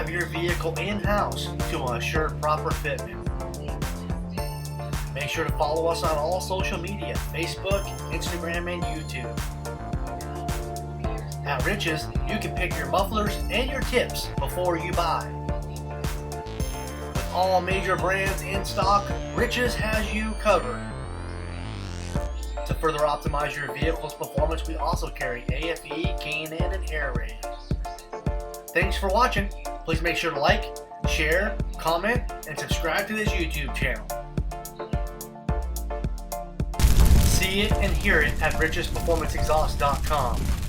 Your vehicle in-house to assure proper fitment. Make sure to follow us on all social media, Facebook, Instagram, and YouTube. At Rich's, you can pick your mufflers and your tips before you buy. With all major brands in stock, Rich's has you covered. To further optimize your vehicle's performance, we also carry AFE, K&N, and air raid. Thanks for watching. Please make sure to like, share, comment, and subscribe to this YouTube channel. See it and hear it at richsperformanceexhaust.com.